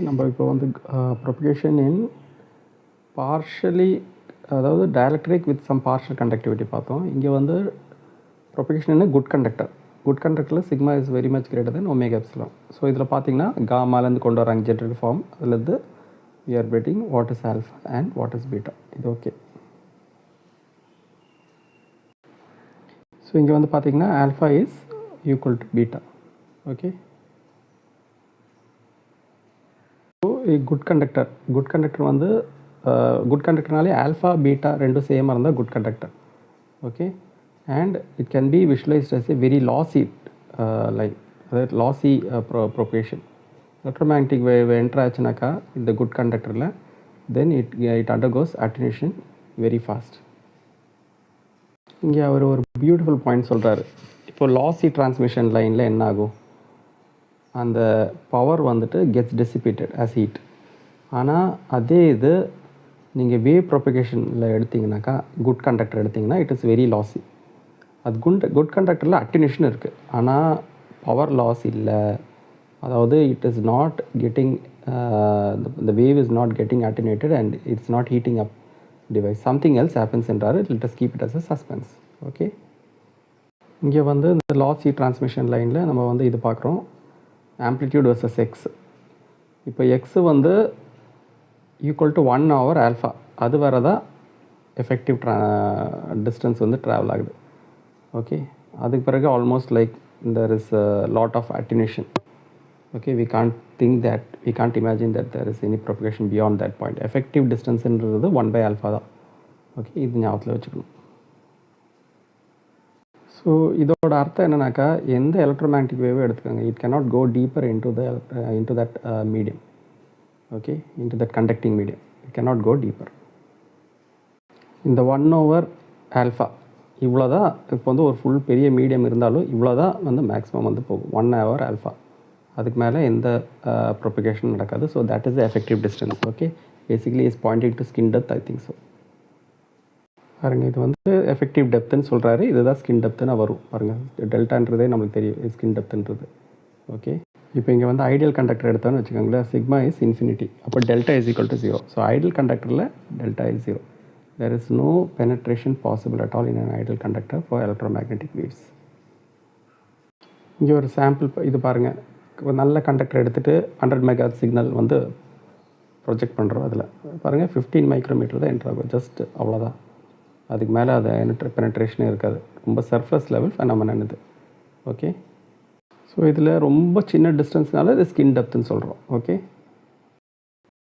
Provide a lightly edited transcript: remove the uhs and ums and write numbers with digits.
நம்ம இப்போ வந்து ப்ரொபகேஷன் இன் பார்ஷலி, அதாவது dielectric with some partial conductivity பார்த்தோம். இங்கே வந்து propagation in good conductor. Good கண்டக்டரில் sigma is very much greater than omega epsilon. So இதில் பார்த்தீங்கன்னா காமாலேருந்து கொண்டு வராங்க ஜென்ரல் ஃபார்ம். அதுலேருந்து we are getting what is alpha and what is beta. இது ஓகே. ஸோ இங்கே வந்து பார்த்தீங்கன்னா alpha is equal to beta. Okay. So good conductor வந்து குட் கண்டக்டர்னாலே ஆல்ஃபா பீட்டா ரெண்டும் சேமாக இருந்தால் good conductor. Okay. And it can be visualised as a very lossy line, அதாவது lossy propagation. Electromagnetic wave enter ஆச்சுனாக்கா இந்த குட் கண்டக்டரில் then it undergoes attenuation very fast. இங்கே அவர் ஒரு பியூட்டிஃபுல் பாயிண்ட் சொல்கிறாரு. இப்போ லாஸி டிரான்ஸ்மிஷன் லைனில் என்ன ஆகும், அந்த பவர் வந்துட்டு கெட்ஸ் டெசிபேட்டட் ஆஸ் ஹீட். ஆனால் அதே இது நீங்கள் வேவ் ப்ரொபகேஷனில் எடுத்திங்கனாக்கா, குட் கண்டக்டர் எடுத்திங்கன்னா இட் இஸ் வெரி லாஸி. அது குட் கண்டக்டரில் அட்டென்யூஷன் இருக்குது, ஆனால் பவர் லாஸ் இல்லை. அதாவது it is not getting, the wave is not getting attenuated and it's not heating up device. Something else happens என்றாரு. Let us keep it as a suspense. Okay. இங்கே வந்து இந்த lossy transmission லைனில் நம்ம வந்து இது பார்க்குறோம், ஆம்ப்ளிடியூட் வர்சஸ் எக்ஸ். இப்போ x வந்து ஈக்குவல் டு 1 hour ஆல்ஃபா. அது வேறு தான் எஃபெக்டிவ் டிஸ்டன்ஸ் வந்து ட்ராவல் ஆகுது. ஓகே. அதுக்கு பிறகு almost like there is a lot of attenuation. Okay, we can't imagine that there is any propagation beyond that point. Effective distance என்றது 1/alpha தான். Okay, இது ஞாபகத்தில் வச்சுக்கணும். ஸோ இதோட அர்த்தம் என்னன்னாக்கா, எந்த எலக்ட்ரோமேக்னெட்டிக் வேவ் எடுத்துக்கோங்க, it cannot go deeper into that medium. Okay, into that conducting medium. It cannot go deeper. இந்த 1/alpha இவ்வளோ தான். இப்போ வந்து ஒரு ஃபுல் பெரிய மீடியம் இருந்தாலும் இவ்வளோ தான் வந்து மேக்ஸிமம் வந்து போகும், 1/alpha. அதுக்கு மேலே எந்த ப்ரொபகேஷன் நடக்காது. So that is the effective distance. Okay, basically is Poynting to skin depth, I think so. பாருங்கள், இது வந்து எஃபெக்டிவ் டெப்த்துன்னு சொல்கிறாரு, இதுதான் ஸ்கின் டெப்த்துன்னு வரும். பாருங்கள், டெல்டான்றதே நம்மளுக்கு தெரியும் ஸ்கின் டெப்த்துன்றது. ஓகே. இப்போ இங்கே வந்து ஐடியல் கண்டக்டர் எடுத்தோன்னு வச்சுக்கோங்களேன், சிக்மா இஸ் இன்ஃபினிட்டி. அப்போ delta is equal to 0. So ideal கண்டக்டரில் delta is 0. There is no penetration possible at all in an ideal conductor for electromagnetic waves. இங்கே ஒரு சாம்பிள் இது பாருங்கள். ஒரு நல்ல கண்டக்டர் எடுத்துகிட்டு 100 மெகாஹெர்ட்ஸ் சிக்னல் வந்து ப்ரொஜெக்ட் பண்ணுறோம். அதில் பாருங்கள் 15 மைக்ரோமீட்டர் தான் என்ட்ரு ஆகும், ஜஸ்ட் அவ்வளோதான். அதுக்கு மேலே அது பெனட்ரேஷனே இருக்காது. ரொம்ப சர்ஃபேஸ் லெவல் ஃபெனாமெனன் இது. ஓகே. ஸோ இதில் ரொம்ப சின்ன டிஸ்டன்ஸ்னால இது ஸ்கின் டெப்த்துன்னு சொல்கிறோம். ஓகே.